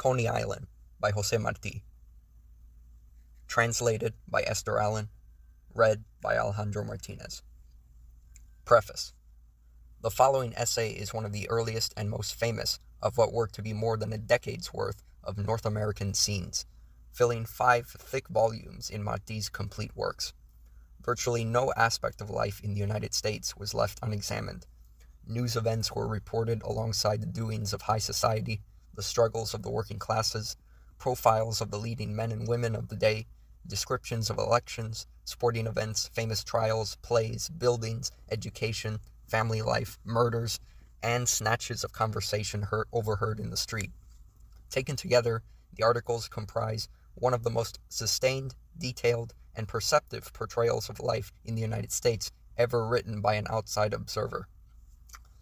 Coney Island by José Martí. Translated by Esther Allen. Read by Alejandro Martinez. Preface. The following essay is one of the earliest and most famous of what were to be more than a decade's worth of North American scenes, filling 5 thick volumes in Martí's complete works. Virtually no aspect of life in the United States was left unexamined. News events were reported alongside the doings of high society, the struggles of the working classes, profiles of the leading men and women of the day, descriptions of elections, sporting events, famous trials, plays, buildings, education, family life, murders, and snatches of conversation overheard in the street. Taken together, the articles comprise one of the most sustained, detailed, and perceptive portrayals of life in the United States ever written by an outside observer.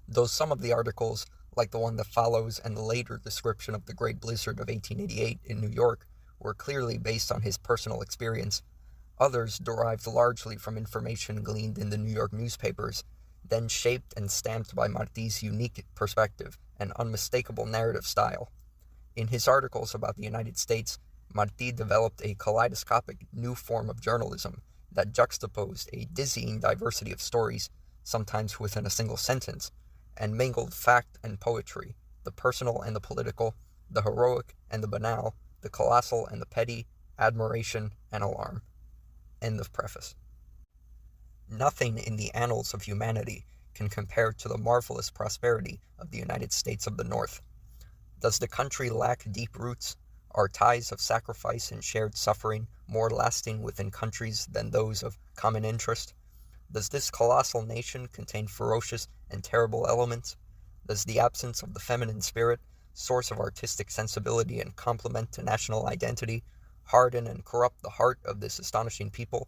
Though some of the articles, like the one that follows and the later description of the Great Blizzard of 1888 in New York, were clearly based on his personal experience, others derived largely from information gleaned in the New York newspapers, then shaped and stamped by Martí's unique perspective and unmistakable narrative style. In his articles about the United States, Martí developed a kaleidoscopic new form of journalism that juxtaposed a dizzying diversity of stories, sometimes within a single sentence, and mingled fact and poetry, the personal and the political, the heroic and the banal, the colossal and the petty, admiration and alarm. End of preface. Nothing in the annals of humanity can compare to the marvelous prosperity of the United States of the North. Does the country lack deep roots? Are ties of sacrifice and shared suffering more lasting within countries than those of common interest? Does this colossal nation contain ferocious and terrible elements? Does the absence of the feminine spirit, source of artistic sensibility and complement to national identity, harden and corrupt the heart of this astonishing people?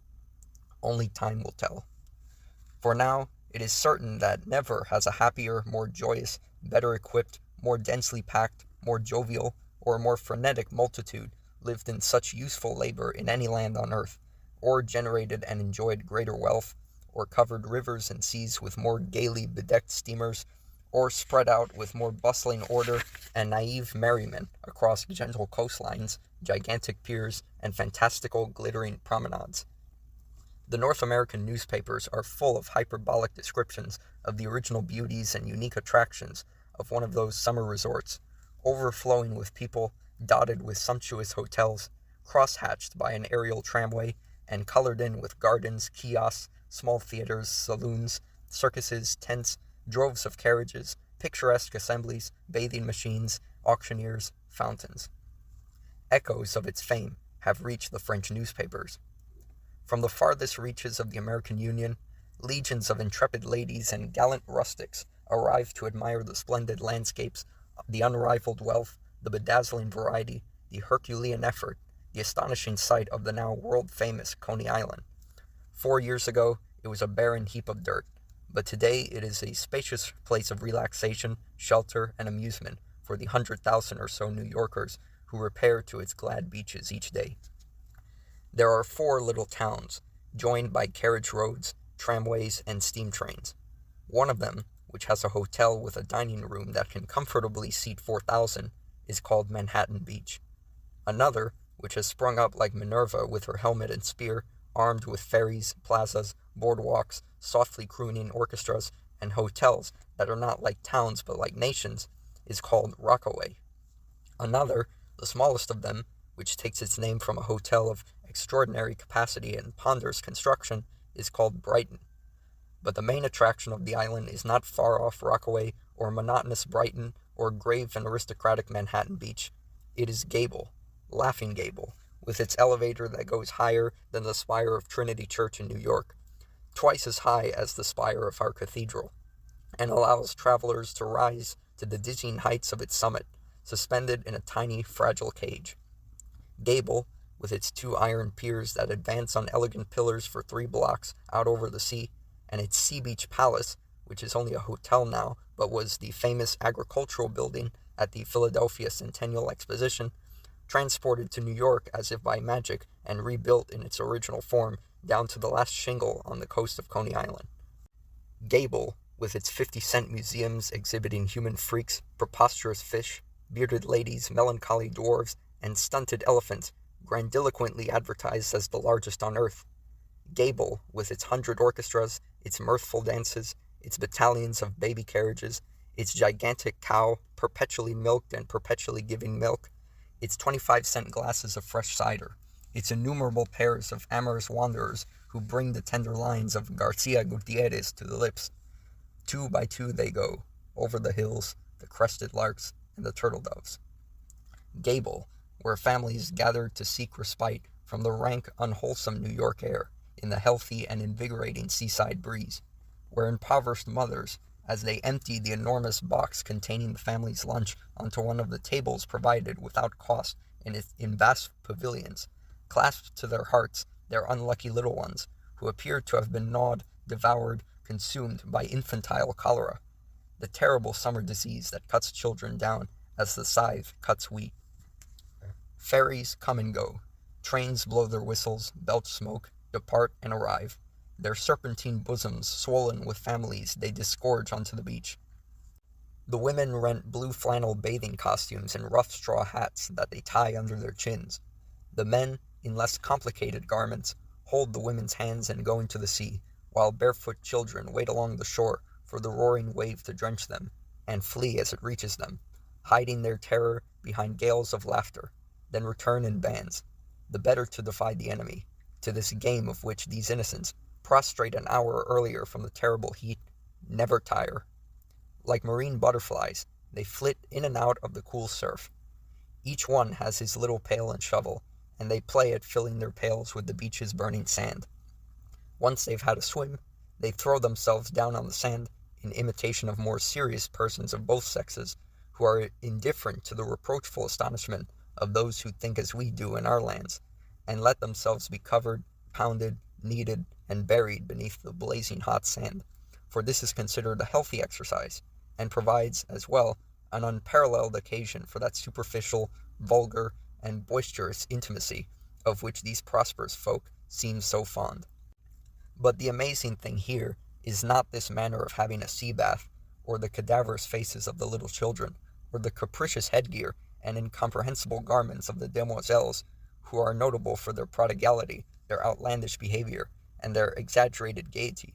Only time will tell. For now, it is certain that never has a happier, more joyous, better equipped, more densely packed, more jovial, or more frenetic multitude lived in such useful labor in any land on earth, or generated and enjoyed greater wealth, or covered rivers and seas with more gaily bedecked steamers, or spread out with more bustling order and naive merriment across gentle coastlines, gigantic piers, and fantastical glittering promenades. The North American newspapers are full of hyperbolic descriptions of the original beauties and unique attractions of one of those summer resorts, overflowing with people, dotted with sumptuous hotels, cross-hatched by an aerial tramway, and colored in with gardens, kiosks, small theaters, saloons, circuses, tents, droves of carriages, picturesque assemblies, bathing machines, auctioneers, fountains. Echoes of its fame have reached the French newspapers. From the farthest reaches of the American Union, legions of intrepid ladies and gallant rustics arrive to admire the splendid landscapes, the unrivaled wealth, the bedazzling variety, the Herculean effort, the astonishing sight of the now world-famous Coney Island. 4 years ago, it was a barren heap of dirt, but today it is a spacious place of relaxation, shelter, and amusement for the 100,000 or so New Yorkers who repair to its glad beaches each day. There are 4 little towns, joined by carriage roads, tramways, and steam trains. One of them, which has a hotel with a dining room that can comfortably seat 4,000, is called Manhattan Beach. Another, which has sprung up like Minerva with her helmet and spear, armed with ferries, plazas, boardwalks, softly crooning orchestras, and hotels that are not like towns but like nations, is called Rockaway. Another, the smallest of them, which takes its name from a hotel of extraordinary capacity and ponderous construction, is called Brighton. But the main attraction of the island is not far off Rockaway or monotonous Brighton or grave and aristocratic Manhattan Beach. It is Gable, Laughing Gable, with its elevator that goes higher than the spire of Trinity Church in New York, twice as high as the spire of our cathedral, and allows travelers to rise to the dizzying heights of its summit, suspended in a tiny, fragile cage. Gable, with its 2 iron piers that advance on elegant pillars for 3 blocks out over the sea, and its Sea Beach Palace, which is only a hotel now, but was the famous agricultural building at the Philadelphia Centennial Exposition, transported to New York as if by magic and rebuilt in its original form down to the last shingle on the coast of Coney Island. Gable, with its 50-cent museums exhibiting human freaks, preposterous fish, bearded ladies, melancholy dwarves, and stunted elephants, grandiloquently advertised as the largest on earth. Gable, with its 100 orchestras, its mirthful dances, its battalions of baby carriages, its gigantic cow, perpetually milked and perpetually giving milk, its 25-cent glasses of fresh cider, its innumerable pairs of amorous wanderers who bring the tender lines of Garcia Gutierrez to the lips. 2 by 2 they go, over the hills, the crested larks, and the turtle doves. Gable, where families gathered to seek respite from the rank, unwholesome New York air, in the healthy and invigorating seaside breeze, where impoverished mothers, as they emptied the enormous box containing the family's lunch onto one of the tables provided without cost in vast pavilions, clasped to their hearts their unlucky little ones, who appeared to have been gnawed, devoured, consumed by infantile cholera, the terrible summer disease that cuts children down as the scythe cuts wheat. Ferries come and go. Trains blow their whistles, belch smoke, depart and arrive. Their serpentine bosoms swollen with families they disgorge onto the beach. The women rent blue flannel bathing costumes and rough straw hats that they tie under their chins. The men, in less complicated garments, hold the women's hands and go into the sea, while barefoot children wait along the shore for the roaring wave to drench them, and flee as it reaches them, hiding their terror behind gales of laughter, then return in bands, the better to defy the enemy, to this game of which these innocents, prostrate an hour earlier from the terrible heat, never tire. Like marine butterflies, they flit in and out of the cool surf. Each one has his little pail and shovel, and they play at filling their pails with the beach's burning sand. Once they've had a swim, they throw themselves down on the sand in imitation of more serious persons of both sexes, who are indifferent to the reproachful astonishment of those who think as we do in our lands, and let themselves be covered, pounded, kneaded, and buried beneath the blazing hot sand, for this is considered a healthy exercise, and provides, as well, an unparalleled occasion for that superficial, vulgar, and boisterous intimacy of which these prosperous folk seem so fond. But the amazing thing here is not this manner of having a sea bath, or the cadaverous faces of the little children, or the capricious headgear and incomprehensible garments of the demoiselles, who are notable for their prodigality, their outlandish behavior, and their exaggerated gaiety,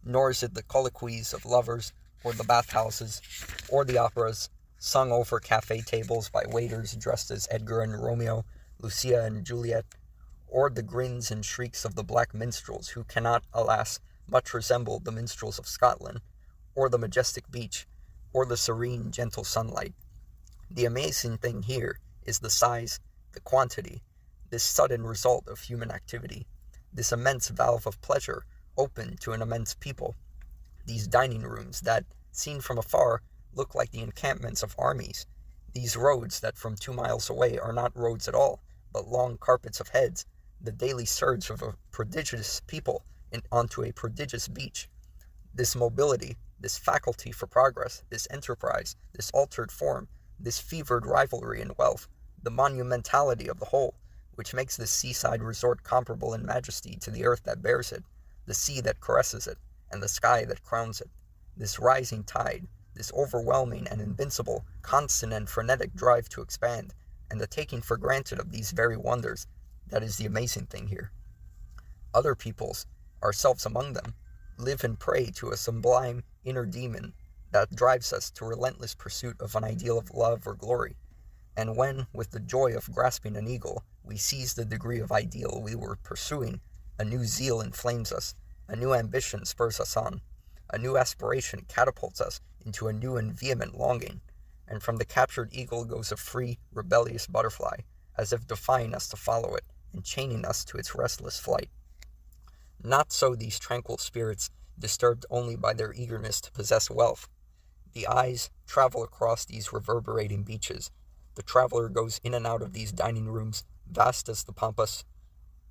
nor is it the colloquies of lovers, or the bathhouses, or the operas, sung over cafe tables by waiters dressed as Edgar and Romeo, Lucia and Juliet, or the grins and shrieks of the black minstrels who cannot, alas, much resemble the minstrels of Scotland, or the majestic beach, or the serene, gentle sunlight. The amazing thing here is the size, the quantity, this sudden result of human activity, this immense valve of pleasure open to an immense people, these dining rooms that, seen from afar, look like the encampments of armies, these roads that from 2 miles away are not roads at all, but long carpets of heads, the daily surge of a prodigious people onto a prodigious beach, this mobility, this faculty for progress, this enterprise, this altered form, this fevered rivalry in wealth, the monumentality of the whole, which makes this seaside resort comparable in majesty to the earth that bears it, the sea that caresses it, and the sky that crowns it, this rising tide, this overwhelming and invincible, constant and frenetic drive to expand, and the taking for granted of these very wonders, that is the amazing thing here. Other peoples, ourselves among them, live in prey to a sublime inner demon that drives us to relentless pursuit of an ideal of love or glory, and when, with the joy of grasping an eagle, we seize the degree of ideal we were pursuing, a new zeal inflames us, a new ambition spurs us on, a new aspiration catapults us into a new and vehement longing, and from the captured eagle goes a free, rebellious butterfly, as if defying us to follow it, and chaining us to its restless flight. Not so these tranquil spirits, disturbed only by their eagerness to possess wealth. The eyes travel across these reverberating beaches. The traveler goes in and out of these dining rooms, vast as the pampas,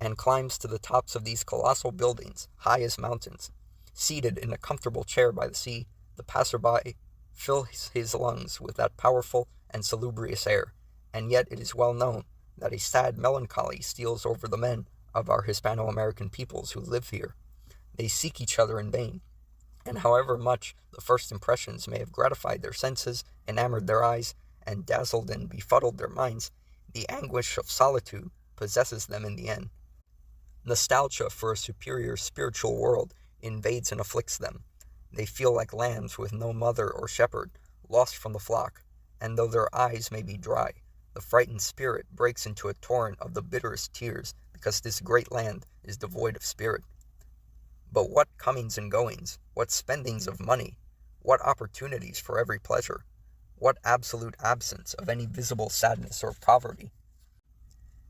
and climbs to the tops of these colossal buildings, high as mountains. Seated in a comfortable chair by the sea, the passerby fills his lungs with that powerful and salubrious air, and yet it is well known that a sad melancholy steals over the men of our Hispano-American peoples who live here. They seek each other in vain, and however much the first impressions may have gratified their senses, enamored their eyes, and dazzled and befuddled their minds, the anguish of solitude possesses them in the end. Nostalgia for a superior spiritual world invades and afflicts them. They feel like lambs with no mother or shepherd, lost from the flock, and though their eyes may be dry, the frightened spirit breaks into a torrent of the bitterest tears because this great land is devoid of spirit. But what comings and goings, what spendings of money, what opportunities for every pleasure, what absolute absence of any visible sadness or poverty.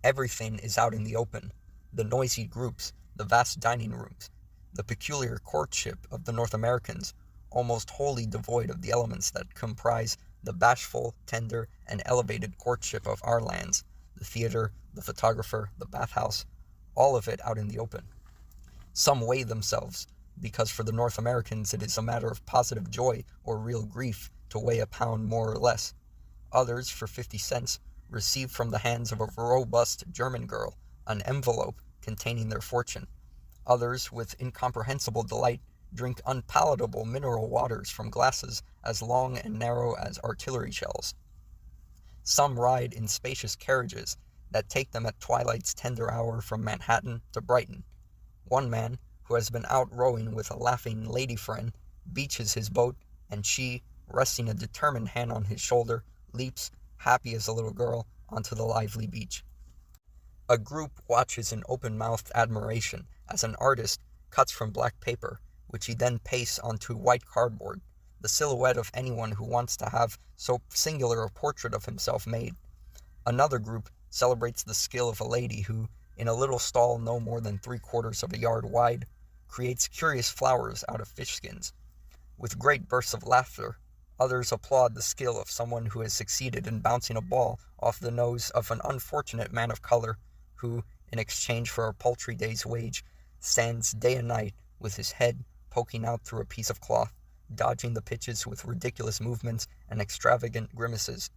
Everything is out in the open, the noisy groups, the vast dining rooms, the peculiar courtship of the North Americans, almost wholly devoid of the elements that comprise the bashful, tender, and elevated courtship of our lands, the theater, the photographer, the bathhouse, all of it out in the open. Some weigh themselves, because for the North Americans it is a matter of positive joy or real grief to weigh a pound more or less. Others, for 50 cents, receive from the hands of a robust German girl an envelope containing their fortune. Others, with incomprehensible delight, drink unpalatable mineral waters from glasses as long and narrow as artillery shells. Some ride in spacious carriages that take them at twilight's tender hour from Manhattan to Brighton. One man, who has been out rowing with a laughing lady friend, beaches his boat, and she, resting a determined hand on his shoulder, leaps, happy as a little girl, onto the lively beach. A group watches in open-mouthed admiration as an artist cuts from black paper, which he then pastes onto white cardboard, the silhouette of anyone who wants to have so singular a portrait of himself made. Another group celebrates the skill of a lady who, in a little stall no more than 3/4 of a yard wide, creates curious flowers out of fish skins. With great bursts of laughter, others applaud the skill of someone who has succeeded in bouncing a ball off the nose of an unfortunate man of color, who, in exchange for a paltry day's wage, stands day and night with his head poking out through a piece of cloth, dodging the pitches with ridiculous movements and extravagant grimaces.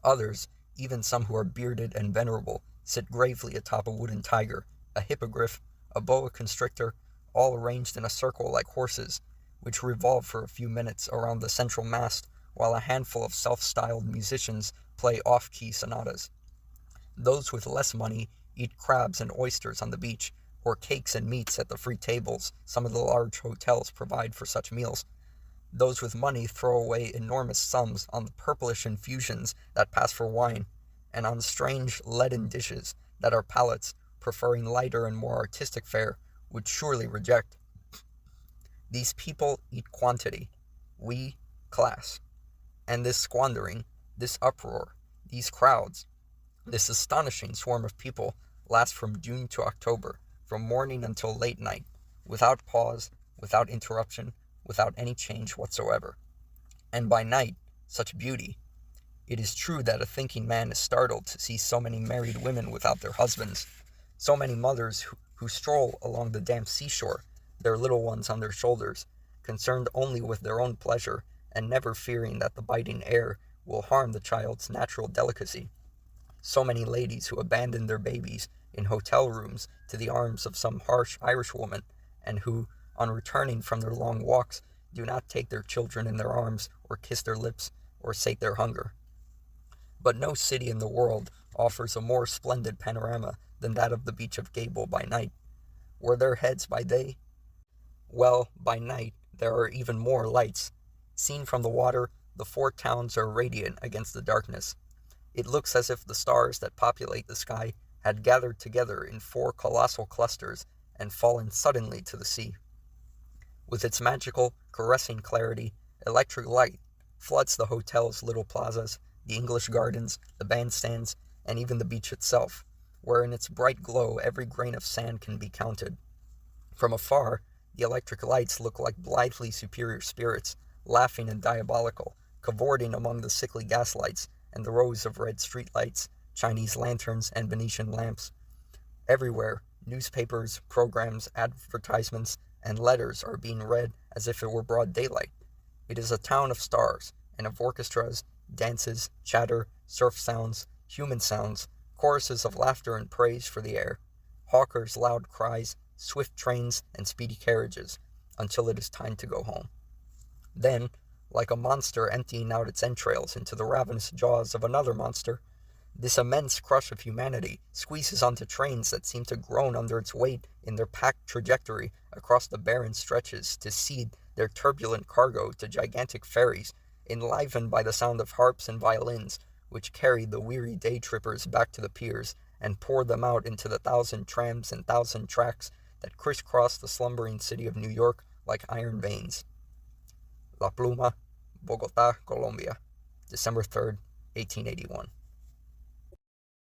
Others, even some who are bearded and venerable, sit gravely atop a wooden tiger, a hippogriff, a boa constrictor, all arranged in a circle like horses, which revolve for a few minutes around the central mast, while a handful of self-styled musicians play off-key sonatas. Those with less money eat crabs and oysters on the beach, or cakes and meats at the free tables some of the large hotels provide for such meals. Those with money throw away enormous sums on the purplish infusions that pass for wine, and on strange leaden dishes that our palates, preferring lighter and more artistic fare, would surely reject. These people eat quantity, we class. And this squandering, this uproar, these crowds, this astonishing swarm of people lasts from June to October, from morning until late night, without pause, without interruption, without any change whatsoever. And by night, such beauty. It is true that a thinking man is startled to see so many married women without their husbands, so many mothers who stroll along the damp seashore, their little ones on their shoulders, concerned only with their own pleasure, and never fearing that the biting air will harm the child's natural delicacy. So many ladies who abandon their babies in hotel rooms to the arms of some harsh Irishwoman, and who, on returning from their long walks, do not take their children in their arms, or kiss their lips, or sate their hunger. But no city in the world offers a more splendid panorama than that of the beach of Gable by night. Were there heads by day? Well, by night there are even more lights. Seen from the water, the 4 towns are radiant against the darkness. It looks as if the stars that populate the sky had gathered together in 4 colossal clusters and fallen suddenly to the sea. With its magical, caressing clarity, electric light floods the hotel's little plazas, the English gardens, the bandstands, and even the beach itself, where in its bright glow every grain of sand can be counted. From afar, the electric lights look like blithely superior spirits, laughing and diabolical, cavorting among the sickly gaslights and the rows of red streetlights, Chinese lanterns, and Venetian lamps. Everywhere, newspapers, programs, advertisements, and letters are being read as if it were broad daylight. It is a town of stars, and of orchestras, dances, chatter, surf sounds, human sounds, choruses of laughter and praise for the air, hawkers' loud cries, swift trains, and speedy carriages, until it is time to go home. Then, like a monster emptying out its entrails into the ravenous jaws of another monster. This immense crush of humanity squeezes onto trains that seem to groan under its weight in their packed trajectory across the barren stretches to cede their turbulent cargo to gigantic ferries, enlivened by the sound of harps and violins, which carry the weary day-trippers back to the piers and pour them out into the thousand trams and thousand tracks that crisscross the slumbering city of New York like iron veins. La Pluma, Bogotá, Colombia, December 3rd, 1881.